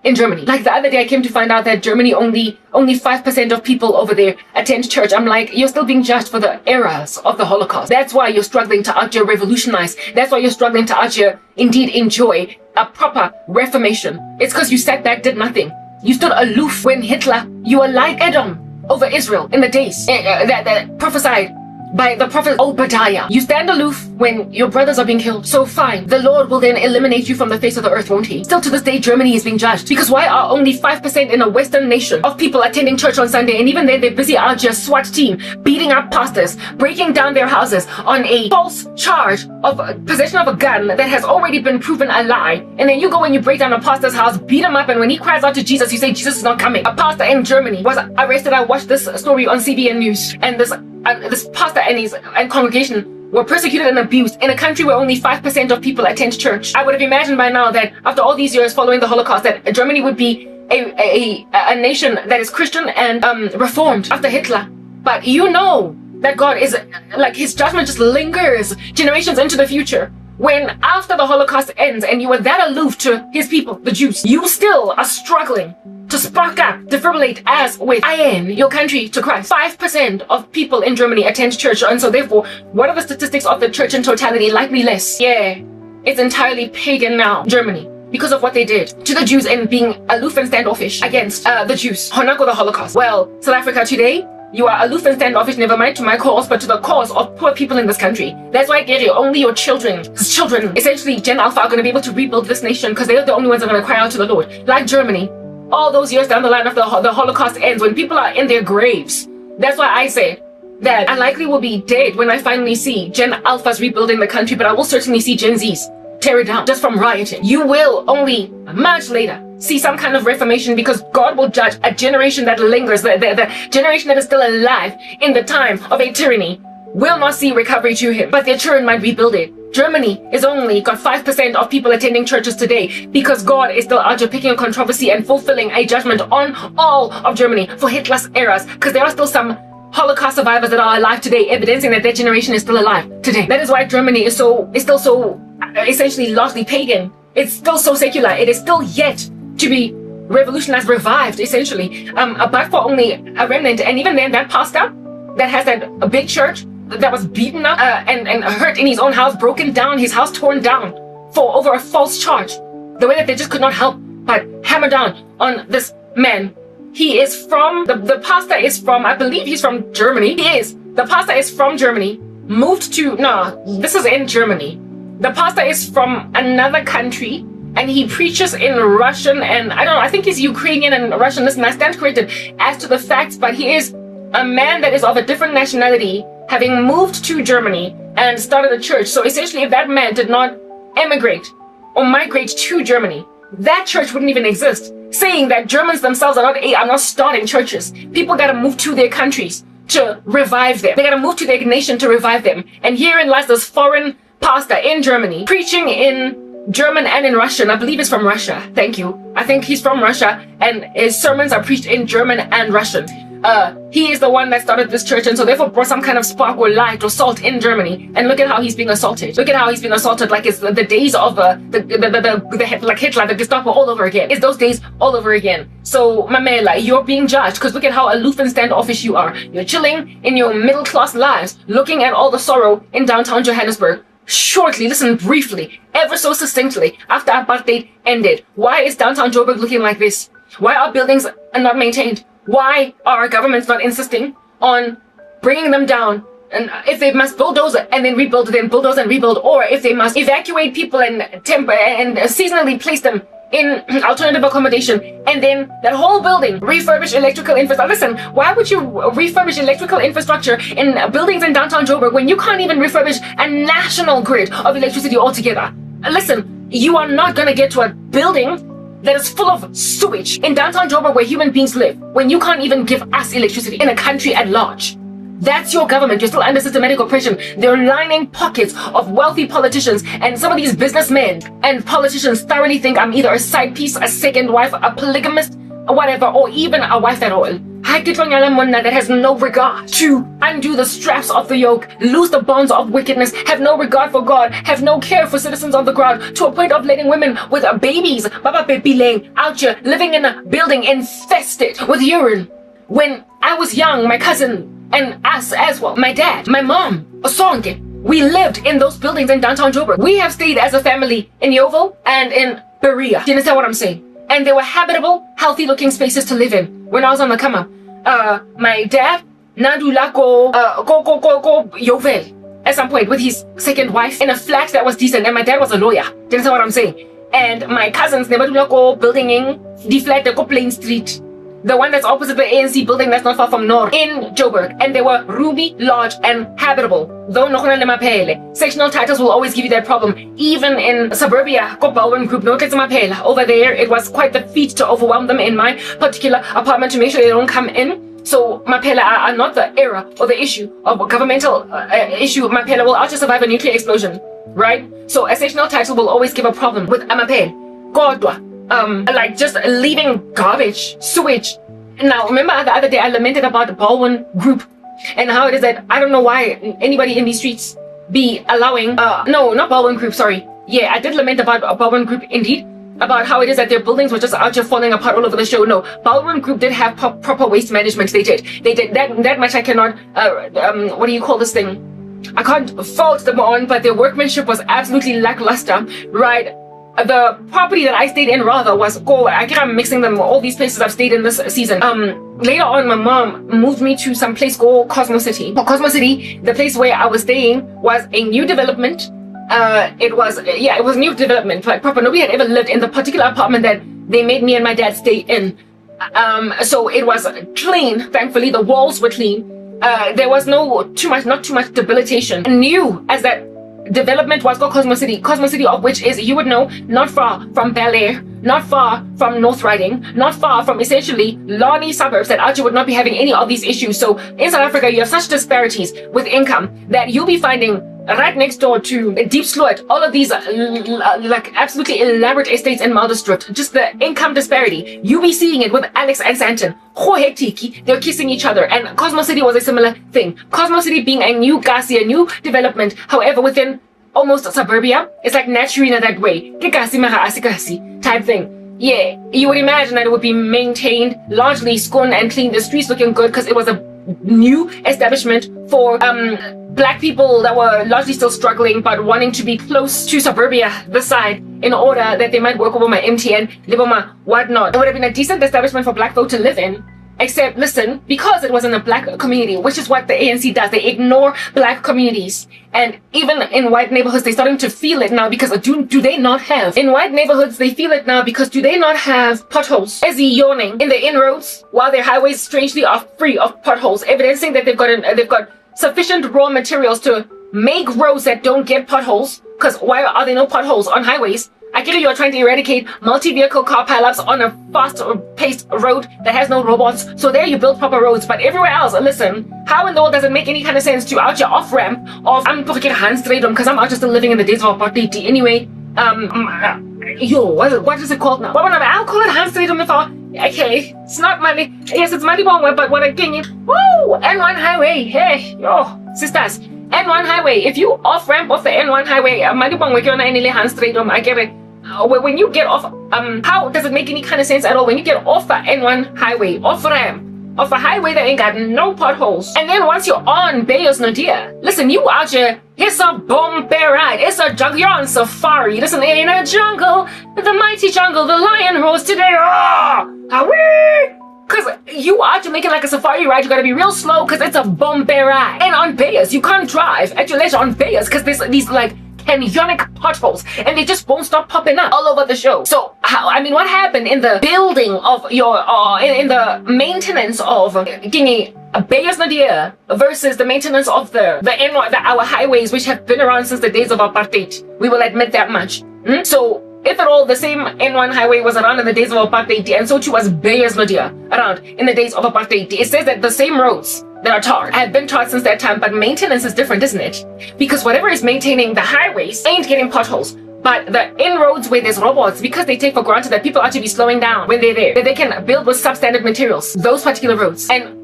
in Germany, like the other day I came to find out that Germany only 5% of people over there attend church. I'm like, you're still being judged for the errors of the Holocaust. That's why you're struggling to out here revolutionize. That's why you're struggling to out here indeed enjoy a proper reformation. It's because you sat back, did nothing. You stood aloof when Hitler, you were like Edom over Israel in the days that prophesied by the prophet Obadiah. You stand aloof when your brothers are being killed. So fine, the Lord will then eliminate you from the face of the earth, won't he? Still to this day, Germany is being judged. Because why are only 5% in a Western nation of people attending church on Sunday? And even then, they're busy out here SWAT team, beating up pastors, breaking down their houses on a false charge of possession of a gun that has already been proven a lie. And then you go and you break down a pastor's house, beat him up, and when he cries out to Jesus, you say, Jesus is not coming. A pastor in Germany was arrested. I watched this story on CBN News. And this pastor and his congregation were persecuted and abused in a country where only 5% of people attend church. I would have imagined by now that after all these years following the Holocaust, that Germany would be a nation that is Christian and reformed after Hitler. But you know that God is like his judgment just lingers generations into the future. When after the Holocaust ends and you were that aloof to his people, the Jews, you still are struggling to spark up, defibrillate as with IN your country to Christ. 5% of people in Germany attend church, and so therefore, what are the statistics of the church in totality? Likely less. Yeah, it's entirely pagan now, Germany, because of what they did to the Jews and being aloof and standoffish against the Jews. Honako the Holocaust. Well, South Africa today, you are aloof and standoffish, never mind to my cause, but to the cause of poor people in this country. That's why, Gary, only your children, essentially Gen Alpha, are going to be able to rebuild this nation because they're the only ones that are going to cry out to the Lord. Like Germany, all those years down the line after the Holocaust ends, when people are in their graves. That's why I say that I likely will be dead when I finally see Gen Alphas rebuilding the country, but I will certainly see Gen Zs tear it down just from rioting. You will only much later see some kind of reformation because God will judge a generation that lingers, the generation that is still alive in the time of a tyranny will not see recovery to him, but their children might rebuild it. Germany is only got 5% of people attending churches today because God is still out here picking a controversy and fulfilling a judgment on all of Germany for Hitler's errors, because there are still some Holocaust survivors that are alive today, evidencing that their generation is still alive today. That is why Germany is still so essentially largely pagan. It's still so secular. It is still yet to be revolutionized, revived, essentially, but for only a remnant. And even then, that pastor that has a big church that was beaten up and hurt in his own house, broken down, his house torn down for over a false charge. The way that they just could not help but hammer down on this man. He is from, the pastor is from, I believe he's from Germany. The pastor is from Germany, moved to, no, this is in Germany. The pastor is from another country and he preaches in Russian and I think he's Ukrainian and Russian. Listen, I stand corrected as to the facts, but he is a man that is of a different nationality, having moved to Germany and started a church. So essentially, if that man did not emigrate or migrate to Germany, that church wouldn't even exist. Saying that Germans themselves are not starting churches. People got to move to their countries to revive them. They got to move to their nation to revive them. And herein lies this foreign pastor in Germany preaching in German and in Russian. I believe he's from Russia. Thank you. I think he's from Russia and his sermons are preached in German and Russian. he is the one that started this church, and so therefore brought some kind of spark or light or salt in Germany. And look at how he's being assaulted. Look at how he's being assaulted like it's the days of like Hitler, the Gestapo all over again. It's those days all over again. So Mamela, you're being judged because look at how aloof and standoffish you are. You're chilling in your middle class lives, looking at all the sorrow in downtown Johannesburg. Shortly, listen briefly, ever so succinctly, after apartheid ended, why is downtown Joburg looking like this? Why are buildings not maintained? Why are our governments not insisting on bringing them down? And if they must bulldoze and then rebuild, then bulldoze and rebuild, or if they must evacuate people and seasonally place them in alternative accommodation, and then that whole building refurbish electrical infrastructure. Listen, why would you refurbish electrical infrastructure in buildings in downtown Joburg when you can't even refurbish a national grid of electricity altogether? Listen, you are not going to get to a building that is full of sewage in downtown Joburg where human beings live when you can't even give us electricity in a country at large. That's your government. You're still under systematic oppression. They're lining pockets of wealthy politicians, and some of these businessmen and politicians thoroughly think I'm either a side piece, a second wife, a polygamist, or whatever, or even a wife at all. That has no regard to undo the straps of the yoke, loose the bonds of wickedness, have no regard for God, have no care for citizens on the ground, to a point of letting women with babies, out here living in a building infested with urine. When I was young, my cousin and us as well, my dad, my mom, Osonke, we lived in those buildings in downtown Joburg. We have stayed as a family in Yeovil and in Berea. Do you understand what I'm saying? And they were habitable, healthy-looking spaces to live in. When I was on the come up, my dad, Nandula go Yeovil at some point with his second wife in a flat that was decent, and my dad was a lawyer. Do you understand what I'm saying? And my cousins never go building in the flat that go Plain Street, the one that's opposite the ANC building that's not far from Nor in Joburg, and they were roomy, large, and habitable. Though sectional titles will always give you that problem. Even in suburbia, group, over there, it was quite the feat to overwhelm them in my particular apartment to make sure they don't come in. So Mapela are not the era or the issue of a governmental issue. Mapela will also survive a nuclear explosion, right? So a sectional title will always give a problem with Mapela. Kodwa. Like just leaving garbage, sewage. Now, remember the other day I lamented about the Baldwin group and how it is that I don't know why anybody in these streets be allowing, no, not Baldwin group, sorry. Yeah, I did lament about a Baldwin group indeed, about how it is that their buildings were just out here falling apart all over the show. No, Baldwin group did have proper waste management. They did that much I cannot, what do you call this thing? I can't fault them on, but their workmanship was absolutely lackluster, right? The property that I stayed in rather was I think I'm mixing them, all these places I've stayed in this season. Later on, my mom moved me to some place called Cosmo City. Cosmo City, the place where I was staying, was a new development. It was new development, like proper. Nobody had ever lived in the particular apartment that they made me and my dad stay in. So it was clean, thankfully. The walls were clean. There was not too much debilitation. New as that development was called Cosmo City of which is, you would know, not far from Bel Air, not far from North Riding, not far from essentially Lani suburbs that actually would not be having any of these issues. So in South Africa, you have such disparities with income that you'll be finding right next door to Deep Sloot, all of these like absolutely elaborate estates in Maldistrift, just the income disparity. You'll be seeing it with Alex and Santon. They're kissing each other. And Cosmo City was a similar thing. Cosmo City being a new Kasi, a new development, however, within almost suburbia, it's like Naturina that way. Type thing. Yeah, you would imagine that it would be maintained, largely scone and clean, the streets looking good because it was a new establishment for black people that were largely still struggling but wanting to be close to suburbia, the side, in order that they might work over my MTN, live on my whatnot. It would have been a decent establishment for black folk to live in. Except, listen, because it was in a black community, which is what the ANC does, they ignore black communities. And even in white neighborhoods, they're starting to feel it now because do they not have, in white neighborhoods, they feel it now because do they not have potholes? Is he yawning in the inroads while their highways strangely are free of potholes, evidencing that they've got sufficient raw materials to make roads that don't get potholes? Because why are there no potholes on highways? I get it, you're trying to eradicate multi-vehicle car pileups on a fast-paced road that has no robots. So there you build proper roads. But everywhere else, listen, how in the world does it make any kind of sense to out your off-ramp of I'm talking hand straight on because I'm out just still living in the days of apartheid anyway. What is it called now? I'll call it hand straight on Okay, it's not Mali. Yes, it's Malibongwe, but what I'm getting, woo, N1 highway. Hey, yo, sisters, N1 highway. If you off ramp off the N1 highway, Malibongwe, you're not any hand straight. I get it. When you get off, how does it make any kind of sense at all? When you get off the N1 highway, off ramp, off a highway that ain't got no potholes, and then once you're on Bayos Nadia, listen, you out here, it's a bomb bear ride, it's a jungle, you're on safari, listen, in a jungle, the mighty jungle, the lion rose today, cause you out here making like a safari ride, you gotta be real slow, cause it's a bomb bear ride, and on Bayos, you can't drive at your leisure on Bayos, cause there's these like, canyonic potholes, and they just won't stop popping up all over the show. So, what happened in the building of your, in the maintenance of Bayos Nadia versus the maintenance of our highways, which have been around since the days of apartheid? We will admit that much. So, if at all the same N1 highway was around in the days of apartheid, and so too was Bayos Nadia around in the days of apartheid, it says that the same roads that are tarred have been tarred since that time, but maintenance is different, isn't it? Because whatever is maintaining the highways ain't getting potholes, but the inroads where there's robots, because they take for granted that people are to be slowing down when they're there, that they can build with substandard materials, those particular roads. And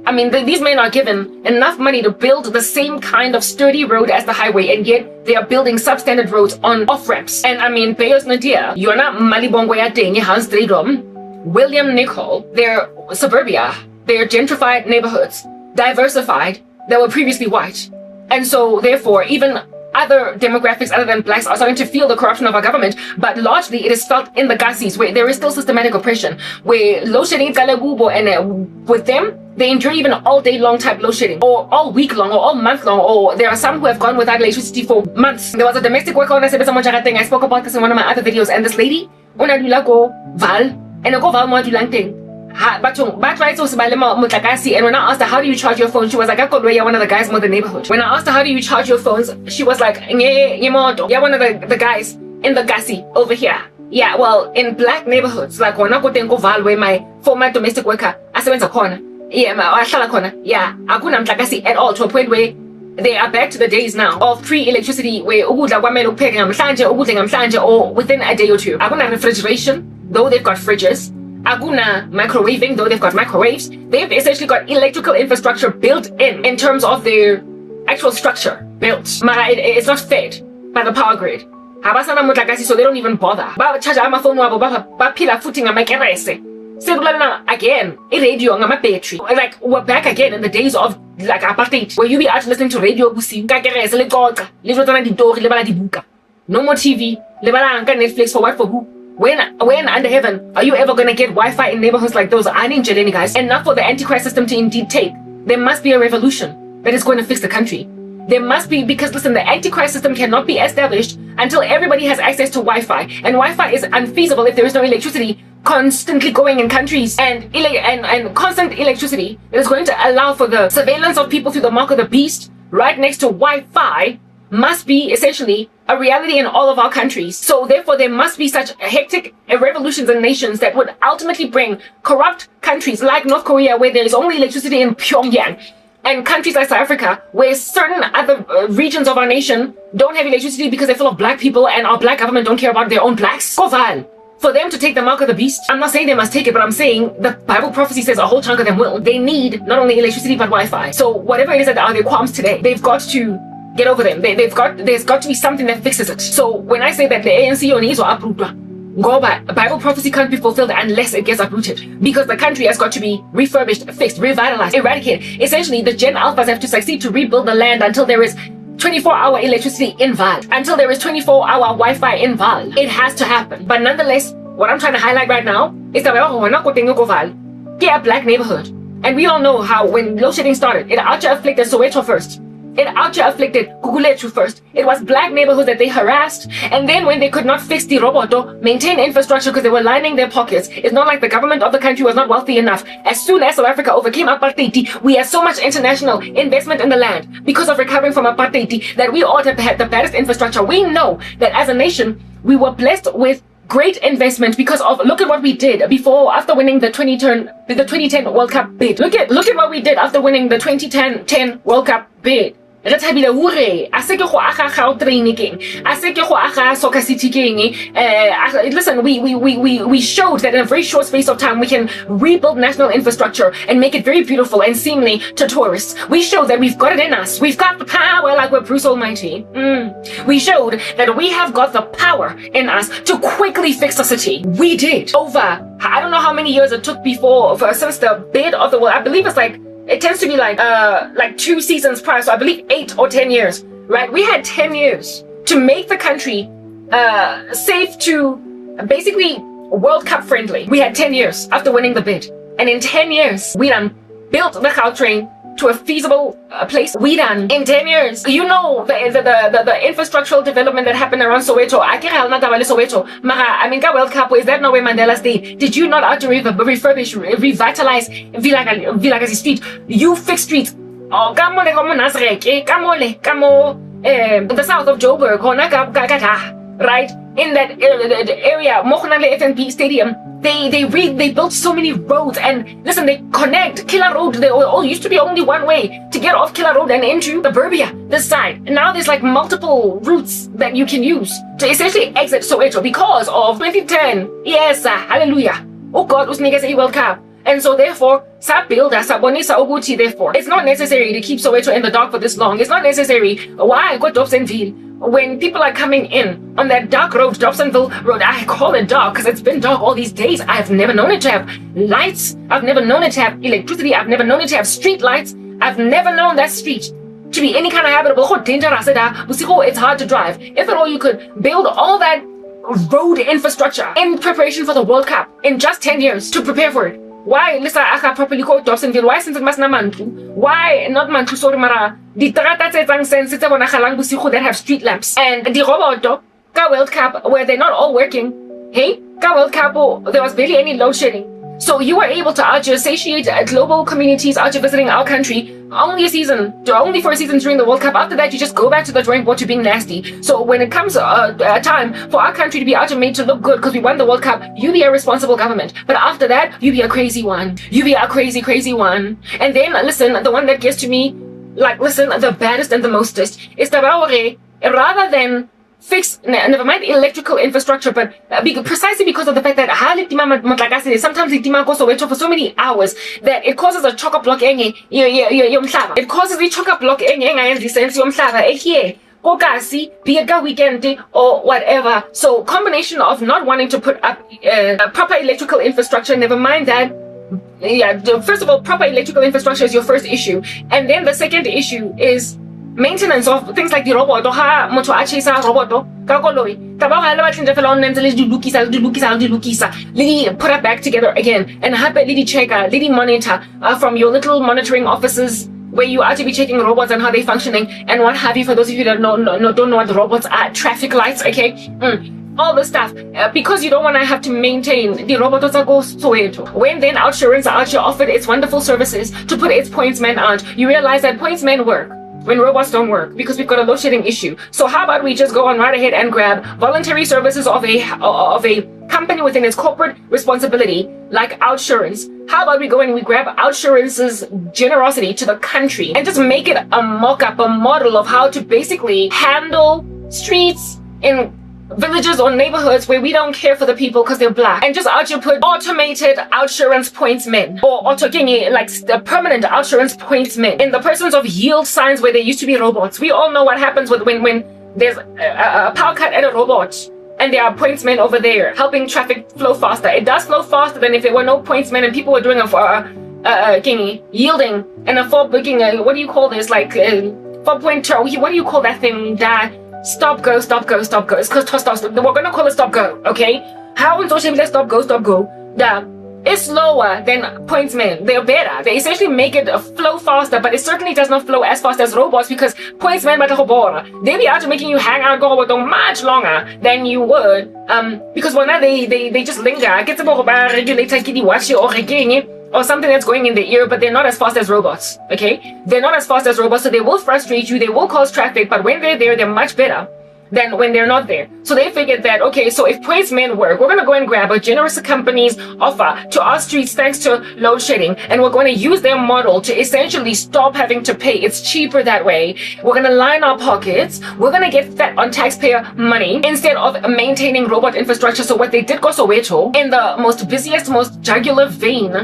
these men are given enough money to build the same kind of sturdy road as the highway, and yet they are building substandard roads on off-ramps. And Bayos Nadia, you're not Malibongwe Atenye, Hans Dredom, William Nicol, they're suburbia, they're gentrified neighborhoods, diversified, that were previously white. And so therefore, even other demographics other than blacks are starting to feel the corruption of our government, but largely it is felt in the Gassies, where there is still systematic oppression, where load shedding and with them, they endure even all day long type load shedding, or all week long, or all month long, or there are some who have gone without electricity for months. There was a domestic worker on thing. I spoke about this in one of my other videos, and this lady, Unadula go Val, and go Val Modulang thing. And when I asked her, how do you charge your phone? She was like, I got one of the guys from the neighborhood. When I asked her, how do you charge your phones? She was like, yeah, one of the guys in the Gassi over here. Yeah, well, in black neighborhoods, like when I go to Val, where my former domestic worker, I went a corner. Yeah, I couldn't Gassi at all, to a point where they are back to the days now of pre-electricity, where or within a day or two. I couldn't have refrigeration, though they've got fridges. Aguna microwaving, though they've got microwaves. They've essentially got electrical infrastructure built in terms of their actual structure built. It's not fed by the power grid. So they don't even bother. Again, radio battery. Like, we're back again in the days of like apartheid, where you be out listening to radio. No more TV. Netflix for what, for who? When under heaven are you ever going to get Wi-Fi in neighborhoods like those? I need Jeleni, guys. And not for the Antichrist system to indeed take. There must be a revolution that is going to fix the country. There must be, because listen, the Antichrist system cannot be established until everybody has access to Wi-Fi. And Wi-Fi is unfeasible if there is no electricity constantly going in countries, and constant electricity that is going to allow for the surveillance of people through the mark of the beast right next to Wi-Fi must be essentially a reality in all of our countries. So therefore there must be such hectic revolutions in nations that would ultimately bring corrupt countries like North Korea, where there is only electricity in Pyongyang, and countries like South Africa, where certain other regions of our nation don't have electricity because they're full of black people, and our black government don't care about their own blacks. Koval. For them to take the mark of the beast, I'm not saying they must take it, but I'm saying the Bible prophecy says a whole chunk of them will. They need not only electricity but Wi-Fi. So whatever it is that are their qualms today, they've got to get over them. There's got to be something that fixes it. So when I say that the ANC needs to uproot, Bible prophecy can't be fulfilled unless it gets uprooted, because the country has got to be refurbished, fixed, revitalized, eradicated. Essentially, the Gen Alphas have to succeed to rebuild the land until there is 24-hour electricity in Val, until there is 24-hour Wi-Fi in Val. It has to happen. But nonetheless, what I'm trying to highlight right now is that we're not going to Val, get a black neighborhood. And we all know how when load shedding started, it afflicted Soweto first. It afflicted Guguletu first. It was black neighborhoods that they harassed, and then when they could not fix the roboto, maintain infrastructure because they were lining their pockets, it's not like the government of the country was not wealthy enough. As soon as South Africa overcame apartheid, we had so much international investment in the land because of recovering from apartheid that we ought to have had the baddest infrastructure. We know that as a nation, we were blessed with great investment because of, look at what we did after winning the 2010 World Cup bid. Look at what we did after winning the 2010 World Cup bid. re thabile hure a se ke go aga Gautrain keng a se ke go aga Soccer City keng listen, we showed that in a very short space of time we can rebuild national infrastructure and make it very beautiful and seemly to tourists. We showed that we've got it in us. We've got the power like we're Bruce Almighty. We showed that we have got the power in us to quickly fix a city. We did. Over, I don't know how many years it took since the bid of the world. I believe it tends to be like 2 seasons prior, so I believe 8 or 10 years, right? We had 10 years to make the country safe to basically World Cup friendly. We had 10 years after winning the bid, and in 10 years we done built the Gautrain to a feasible place. We done in 10 years. You know the infrastructural development that happened around Soweto. Soweto. Mara, I mean, World Cup, is that not where Mandela stayed? Did you not refurbish, revitalize Vilakazi Street? You fix streets. Oh, come on, the south of Joburg, right? In that area, Mokhonale FNP Stadium, they built so many roads, and listen, they connect Killer Road. They all used to be only one way to get off Killer Road and into the Burbia, this side. And now there's like multiple routes that you can use to essentially exit Soweto because of 2010. Yes, hallelujah. Oh God, usnikeza a World Cup. And so therefore, therefore, it's not necessary to keep Soweto in the dark for this long. It's not necessary. Why go Dobsonville? When people are coming in on that dark road, Dobsonville Road, I call it dark because it's been dark all these days. I've never known it to have lights. I've never known it to have electricity. I've never known it to have street lights. I've never known that street to be any kind of habitable. It's hard to drive. If at all you could build all that road infrastructure in preparation for the World Cup in just 10 years to prepare for it. Why listen aka properly called Dobsonville? Why since it must not Mantu? Why not Mantu? Sorry, Mara. The trata sense that have street lamps and the Roboto World Cup where they're not all working. Hey, World Cup, there was barely any load shedding. So you were able to satiate global communities out visiting our country only for a season during the World Cup. After that, you just go back to the drawing board to being nasty. So when it comes a time for our country to be made to look good because we won the World Cup, you be a responsible government. But after that, you be a crazy one. You be a crazy one. And then, listen, the one that gets to me, the baddest and the mostest is the rather than fix, never mind electrical infrastructure, but precisely because of the fact that sometimes it goes Soweto for so many hours that it causes a chock-a-block. It causes a chock-a-block in the sense here. Bigger weekend or whatever. So combination of not wanting to put up proper electrical infrastructure, never mind that. First of all, proper electrical infrastructure is your first issue, and then the second issue is maintenance of things like the robot or moto a chase robot ka koloi taba ga le batlintle fela on ntse le di lukisa put it back together again, and hape le di checker, le di monitor from your little monitoring offices where you are to be checking robots and how they're functioning and what have you. For those of you that don't know what the robots are, traffic lights, okay, all the stuff, because you don't want to have to maintain the robots that go Soweto. When then Outsurance offered its wonderful services to put its pointsmen out, you realize that pointsmen work when robots don't work because we've got a load shedding issue. So how about we just go on right ahead and grab voluntary services of a company within its corporate responsibility like Outsurance? How about we go and we grab Outsurance's generosity to the country and just make it a mock-up, a model of how to basically handle streets in villages or neighborhoods where we don't care for the people because they're black, and just put automated Outsurance pointsmen or the permanent Outsurance pointsmen in the persons of yield signs where there used to be robots. We all know what happens when there's a power cut at a robot and there are pointsmen over there helping traffic flow faster. It does flow faster than if there were no pointsmen and people were doing yielding and a what do you call this, like 4.2, what do you call that thing that stop go. It's because we're gonna call it stop go, okay? How on social media stop go? It's slower than pointsmen. They're better. They essentially make it flow faster, but it certainly does not flow as fast as robots because pointsmen they be out making you hang out go much longer than you would. Because when they just linger. Get regulator or something that's going in the ear, but they're not as fast as robots, okay? They're not as fast as robots, so they will frustrate you, they will cause traffic, but when they're there, they're much better than when they're not there. So they figured that, okay, so if policemen work, we're going to go and grab a generous company's offer to our streets thanks to load shedding, and we're going to use their model to essentially stop having to pay. It's cheaper that way. We're going to line our pockets. We're going to get fat on taxpayer money instead of maintaining robot infrastructure. So what they did, go Soweto, in the most busiest, most jugular vein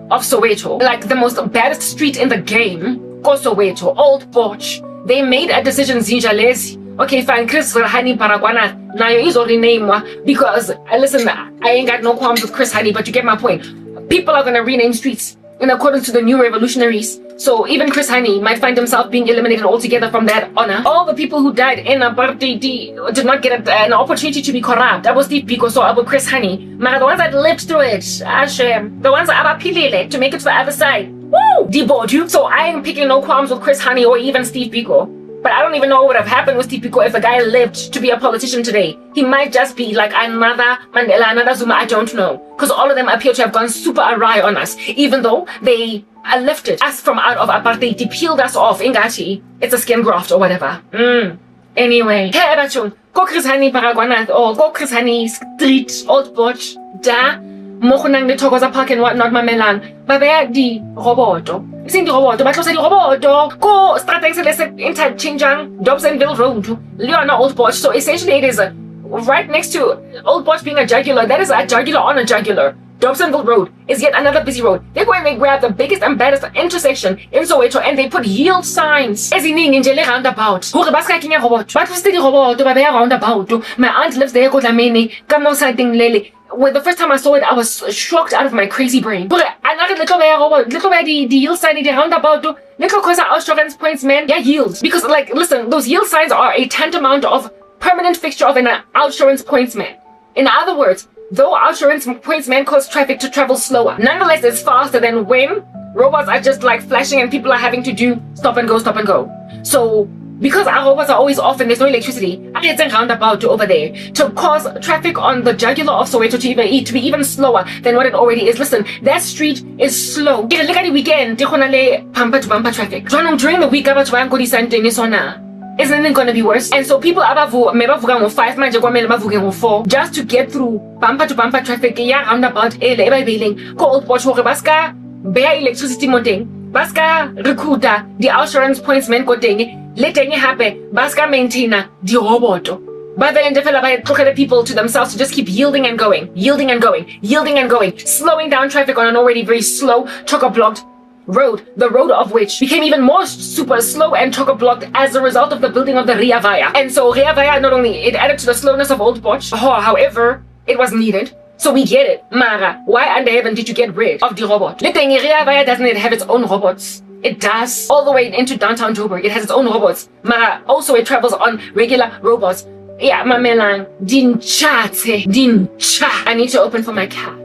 of Soweto, like the most baddest street in the game, go Soweto, Old Porch. They made a decision, Zinjalezi. Okay, fine, Chris Hani Paragwana, now is already named because, listen, I ain't got no qualms with Chris Hani, but you get my point. People are going to rename streets in accordance to the new revolutionaries. So even Chris Hani might find himself being eliminated altogether from that honor. All the people who died in apartheid did not get an opportunity to be corrupt. I was Steve Biko, so I was Chris Hani. Man, the ones that lived through it, the ones that are appealing to make it to the other side. Woo! Deboard you. So I ain't picking no qualms with Chris Hani or even Steve Biko. But I don't even know what would have happened with Steve Biko if the guy lived to be a politician today. He might just be like another Mandela, another Zuma, I don't know. Because all of them appear to have gone super awry on us, even though they lifted us from out of apartheid. They peeled us off, ingati. It's a skin graft or whatever. Anyway, hey, Bachung, go Chris Hani Paragwana, or go Chris Hani Street, Old Porch, da, Mokunang de Togoza Park and whatnot, Mamelang, Babe di Roboto. Sing the roboto, but the roboto, go starting to interchangeang Dobsonville Road, Leona Old Porch. So essentially, it is right next to Old Porch being a jugular. That is a jugular on a jugular. Dobsonville Road is yet another busy road. They go and they grab the biggest and baddest intersection in Soweto and they put yield signs. As in Njele roundabout. Horibaska king a robot. But was the robot to Babea roundabout. My aunt lives there, go Lamini, come no sighting Lily. Well, the first time I saw it, I was shocked out of my crazy brain. But another little bit the yield sign in the roundabout, little cause assurance points, man, yeah, yields. Because, like, listen, those yield signs are a tantamount of permanent fixture of an assurance pointsman. In other words, though assurance pointsman cause traffic to travel slower, nonetheless, it's faster than when robots are just like flashing and people are having to do stop and go, stop and go. So, because our robots are always off and there's no electricity, I get a roundabout over there to cause traffic on the jugular of Soweto to be even slower than what it already is. Listen, that street is slow. Look at the weekend, bumper to bumper traffic. During the week, isn't it going to be worse? And so people are 5 manje 4 just to get through bumper to bumper traffic. Yeah, roundabout, Old Porch, baska, bare electricity moting, baska, recruiter, the assurance pointsman koting. Letting it happen, Baska maintainer, the roboto. But then the people to themselves to just keep yielding and going, slowing down traffic on an already very slow, chock-a-blocked road, the road of which became even more super slow and chock-a-blocked as a result of the building of the Ria Vaya. And so Ria Vaya, not only it added to the slowness of Old Porch, however, it was needed. So we get it. Mara, why under heaven did you get rid of the robot? Letting Ria Vaya doesn't it have its own robots? It does. All the way into downtown Joburg. It has its own robots. Mara, also it travels on regular robots. Yeah, Mamelang. Dincha. I need to open for my cat.